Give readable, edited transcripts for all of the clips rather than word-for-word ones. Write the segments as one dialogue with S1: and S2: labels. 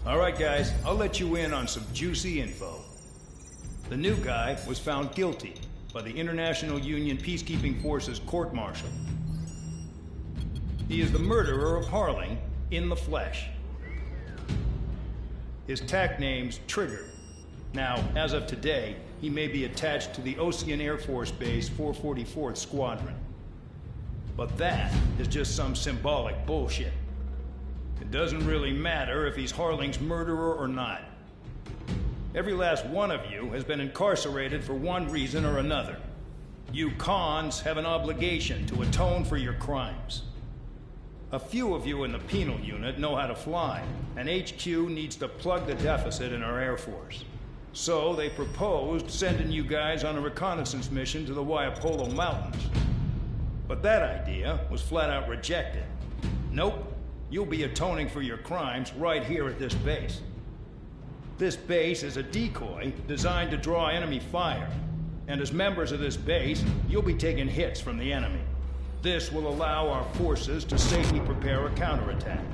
S1: All right, guys, I'll let you in on some juicy info. The new guy was found guilty by the International Union Peacekeeping Forces court-martial. He is the murderer of Harling in the flesh. His tack name's Trigger. Now, as of today, he may be attached to the Ocean Air Force Base 444th Squadron. But that is just some symbolic bullshit. It doesn't really matter if he's Harling's murderer or not. Every last one of you has been incarcerated for one reason or another. You cons have an obligation to atone for your crimes. A few of you in the penal unit know how to fly, and HQ needs to plug the deficit in our Air Force. So they proposed sending you guys on a reconnaissance mission to the Waiapolo Mountains. But that idea was flat out rejected. Nope. You'll be atoning for your crimes right here at this base. This base is a decoy designed to draw enemy fire. And as members of this base, you'll be taking hits from the enemy. This will allow our forces to safely prepare a counterattack.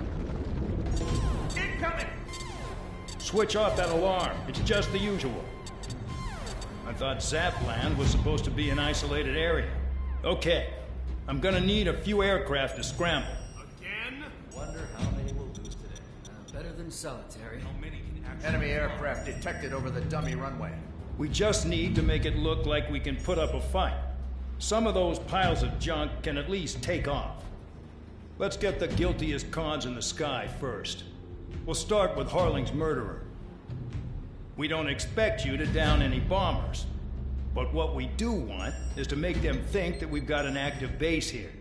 S2: Incoming!
S1: Switch off that alarm. It's just the usual. I thought Zapland was supposed to be an isolated area. Okay. I'm gonna need a few aircraft to scramble.
S3: Wonder how many we'll lose today.
S4: Better than solitary.
S2: How many can actually...
S3: Enemy aircraft detected over the dummy runway.
S1: We just need to make it look like we can put up a fight. Some of those piles of junk can at least take off. Let's get the guiltiest cons in the sky first. We'll start with Harling's murderer. We don't expect you to down any bombers. But what we do want is to make them think that we've got an active base here.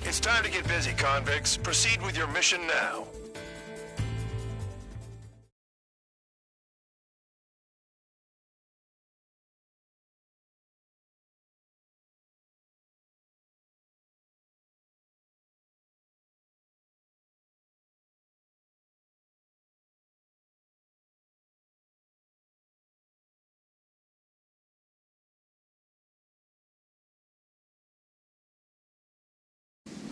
S5: It's time to get busy, convicts. Proceed with your mission now.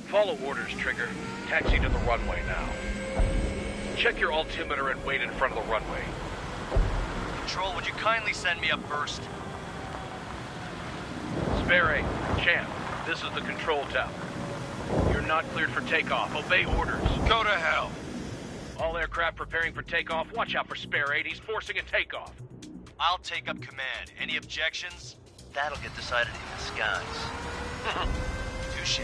S6: Follow orders, Trigger. Taxi to the runway now. Check your altimeter and wait in front of the runway.
S7: Control, would you kindly send me up first?
S6: Spare 8, Champ, this is the control tower. You're not cleared for takeoff. Obey orders.
S5: Go to hell.
S6: All aircraft preparing for takeoff. Watch out for Spare 8. He's forcing a takeoff.
S7: I'll take up command. Any objections? That'll get decided in the skies. Touche.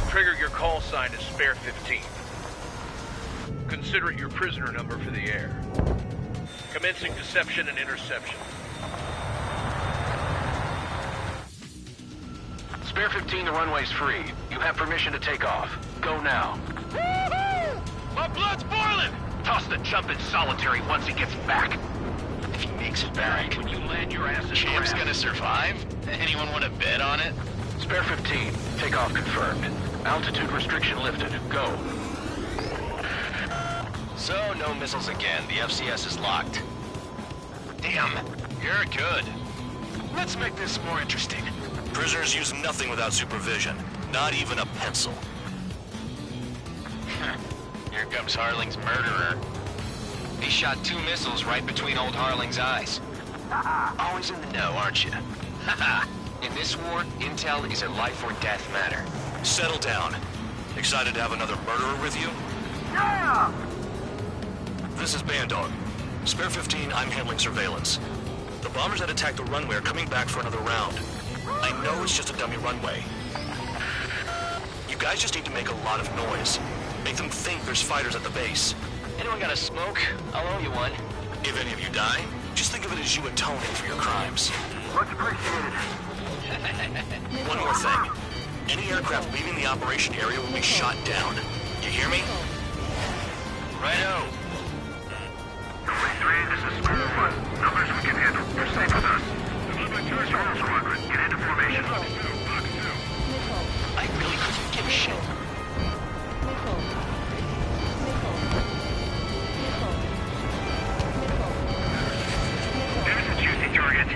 S6: Trigger, your call sign is Spare 15. Consider it your prisoner number for the air. Commencing deception and interception. Spare 15, the runway's free. You have permission to take off. Go now.
S5: Woohoo! My blood's boiling!
S6: Toss the jump in solitary once he gets back.
S7: If he makes it back,
S6: When you land your ass in
S7: Champ's
S6: the
S7: gonna survive? Anyone want to bet on it?
S6: Spare 15, takeoff confirmed. Altitude restriction lifted. Go.
S7: So, no missiles again. The FCS is locked. Damn, you're good.
S5: Let's make this more interesting. Prisoners use nothing without supervision. Not even a pencil.
S7: Here comes Harling's murderer. He shot 2 missiles right between old Harling's eyes. Always in the know, aren't you? In this war, intel is a life or death matter.
S5: Settle down. Excited to have another murderer with you?
S2: Yeah!
S5: This is Bandog. Spare 15, I'm handling surveillance. The bombers that attacked the runway are coming back for another round. I know it's just a dummy runway. You guys just need to make a lot of noise. Make them think there's fighters at the base.
S7: Anyone got a smoke? I'll owe you one.
S5: If any of you die, just think of it as you atoning for your crimes.
S2: Much appreciated.
S5: One more thing. Any aircraft leaving the operation area will be shot down. You hear me?
S7: Righto.
S2: 3, this is Square 1. Numbers we can handle. You're safe with us. Solo Squadron, get into formation.
S7: I really couldn't give a shit.
S2: There's a juicy target.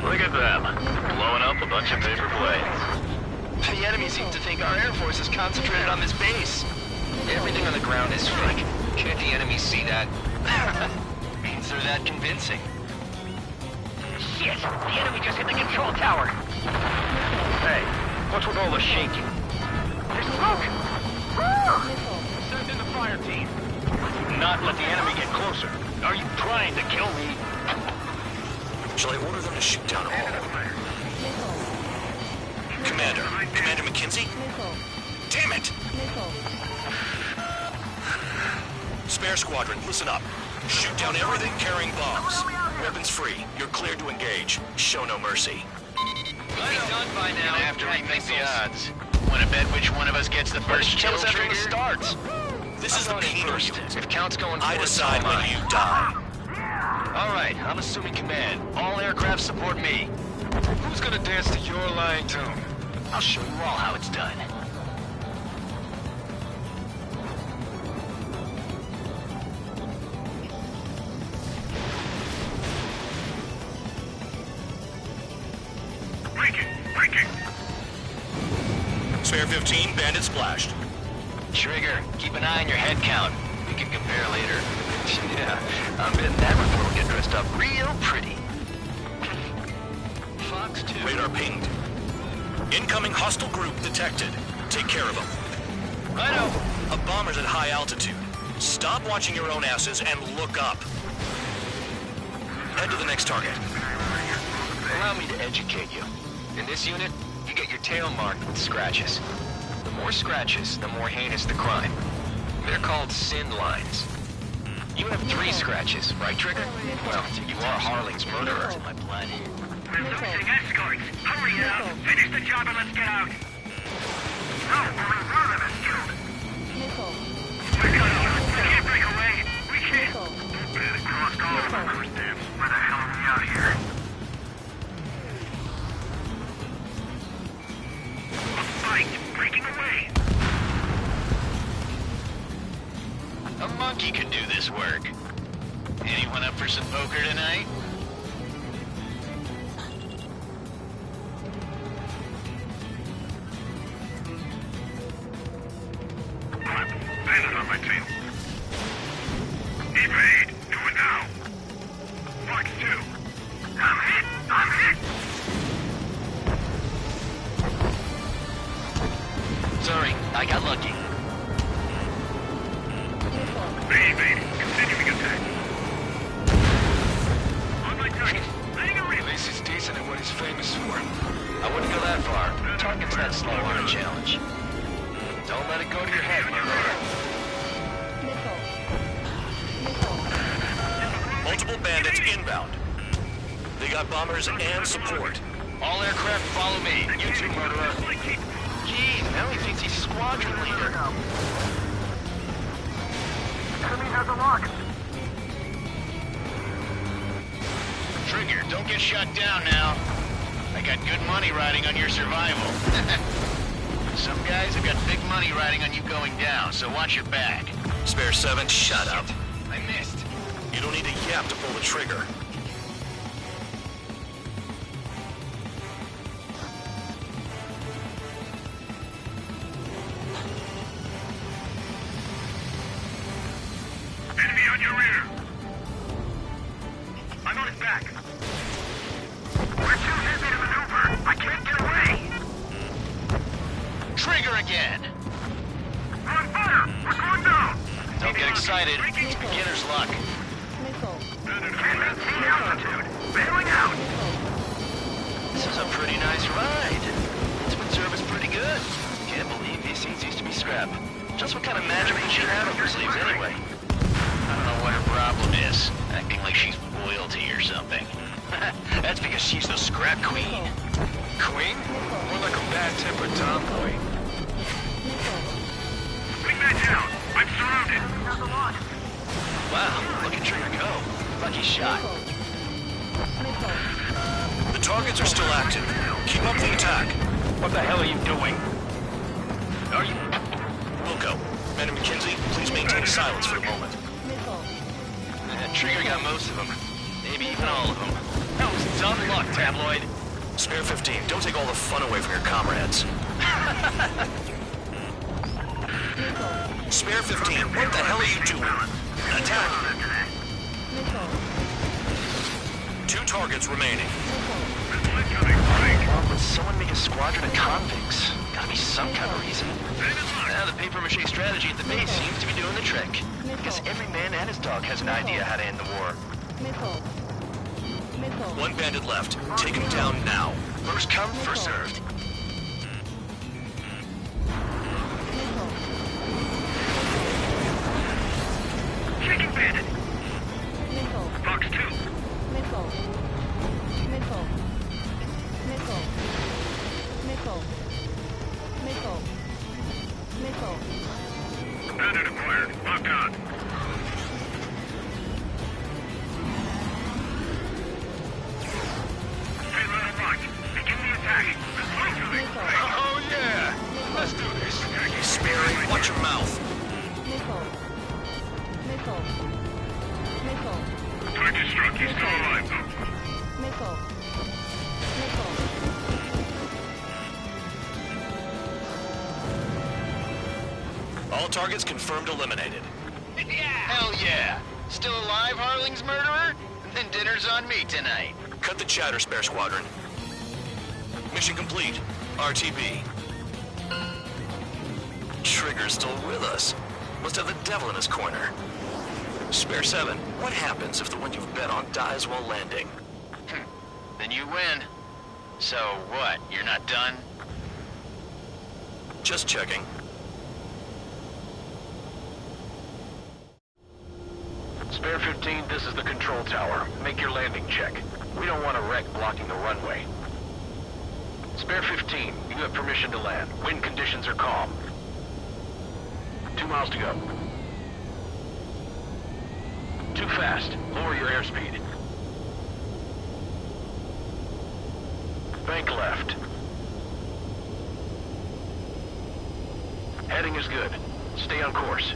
S6: Look at them. Blowing up a bunch of paper
S7: way. The enemy seems to think our Air Force is concentrated on this base. Everything on the ground is fake. Can't the enemy see that? Means they're that convincing.
S2: Shit! The enemy just hit the control tower!
S6: Hey, what's with all the shaking?
S2: There's smoke!
S6: Send in the fire team. Not let the enemy get closer. Are you trying to kill me?
S5: Shall I order them to shoot down all? Commander McKenzie? Damn it! Spare squadron, listen up. Shoot down everything carrying bombs. Weapons free. You're cleared to engage. Show no mercy.
S7: We'll be done by now. Gonna have to rethink the odds. Want to bet which one of us gets the first kill after the starts?
S5: This is the penal
S7: first.
S5: unit.
S7: If count's going
S5: I
S7: forward,
S5: decide
S7: so
S5: when
S7: am I.
S5: you die.
S7: All right, I'm assuming command. All aircraft support me. Who's gonna dance to your lying tune? I'll show you all how it's done.
S2: Breaking!
S5: Spare 15, bandit splashed.
S7: Trigger, keep an eye on your head count. We can compare later. Yeah, I'm betting that report will get dressed up real pretty. Fox 2.
S5: Radar pinged. Incoming hostile group detected. Take care of them.
S7: Righto.
S5: A bomber's at high altitude. Stop watching your own asses and look up. Head to the next target.
S7: Allow me to educate you. In this unit, you get your tail marked with scratches. The more scratches, the more heinous the crime. They're called sin lines. You have 3 scratches, right, Trigger? Well, you are Harling's murderer. My blood.
S2: We're losing escorts! Hurry now! Finish the job and let's get out! No, only one of them is killed! We're cut off! We can't break away! We can't! Better cross all of our crew steps. Where the hell are we out here? A fight! Breaking away!
S7: A monkey can do this work. Anyone up for some poker tonight?
S2: Bandit on my team. Evade! Do it now! Fox 2! I'm hit!
S7: Sorry, I got lucky.
S2: Evade! Continuing attack! On my target! Laying a rip!
S7: At least he's decent at what he's famous for. I wouldn't go that far. Target's that slow on a challenge. Don't let it go to your head when you're there.
S5: Multiple bandits inbound. They got bombers and support.
S7: All aircraft follow me. You too, murderer. Gee, now he thinks he's squadron leader.
S2: Enemy has a lock!
S7: Trigger, don't get shut down now. I got good money riding on your survival. Some guys have got big money riding on you going down, so watch your back.
S5: Spare 7, shut up.
S7: I missed.
S5: You don't need a yap to pull the trigger.
S2: Enemy on your rear! I'm on his back! We're too heavy to maneuver! I can't get away!
S7: Trigger again!
S2: We're on fire! We're going down!
S7: Don't get excited. It's beginner's luck.
S2: Can't maintain altitude! Bailing out!
S7: This is a pretty nice ride. It's been serviced pretty good. Can't believe these seats used to be scrapped. Just what kind of magic does she have up her sleeves anyway? I don't know what her problem is. Acting like she's royalty or something. That's because she's the scrap queen. Queen? More like a bad-tempered tomboy.
S2: Wingman down! I'm surrounded!
S7: Wow, look at Trigger go. Lucky shot.
S5: The targets are still active. Keep up the attack.
S6: What the hell are you doing?
S5: Are you? Wilco, Commander McKenzie, please maintain silence for a moment.
S7: Trigger got most of them. Maybe even all of them. That was dumb luck, Tabloid.
S5: Spare 15, don't take all the fun away from your comrades.
S2: Missile.
S5: Spare 15, what the hell are you doing? Attack!
S2: Missile.
S5: 2 targets remaining.
S7: Why would someone make a squadron of convicts? Gotta be some kind of reason. Now the papier-mâché strategy at the base seems to be doing the trick. Guess every man and his dog has an idea how to end the war.
S2: Missile. Missile.
S5: 1 bandit left. Take him down now.
S7: First come, first served.
S2: Missile. Taking bandit. Missile.
S6: Fox 2.
S2: Missile. Missile. Missile. Missile. Missile. Missile.
S6: Bandit acquired. Locked on. Payload unlocked. Begin the attack.
S2: Missile.
S6: Oh yeah! Let's do this.
S5: Sperry, watch your mouth.
S2: Missile. Missile. Missile.
S6: Target struck. He's still alive though.
S2: Missile. Missile.
S5: All targets confirmed eliminated.
S7: Hell yeah! Still alive, Harling's murderer? Then dinner's on me tonight.
S5: Cut the chatter, Spare Squadron. Mission complete. RTB. Trigger's still with us. Must have the devil in his corner. Spare 7, what happens if the one you've bet on dies while landing?
S7: Then you win. So what, you're not done?
S5: Just checking.
S6: Spare 15, this is the control tower. Make your landing check. We don't want a wreck blocking the runway. Spare 15, you have permission to land. Wind conditions are calm. 2 miles to go. Too fast. Lower your airspeed. Bank left. Heading is good. Stay on course.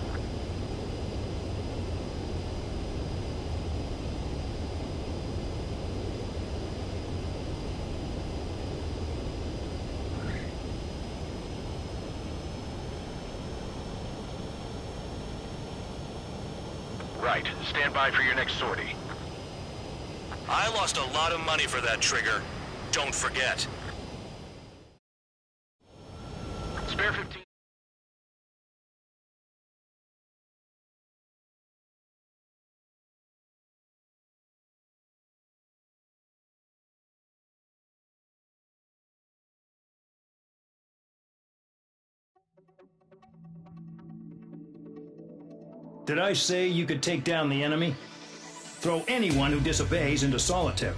S6: Right. Stand by for your next sortie.
S5: I lost a lot of money for that trigger. Don't forget.
S6: Spare 15.
S1: Did I say you could take down the enemy? Throw anyone who disobeys into solitary.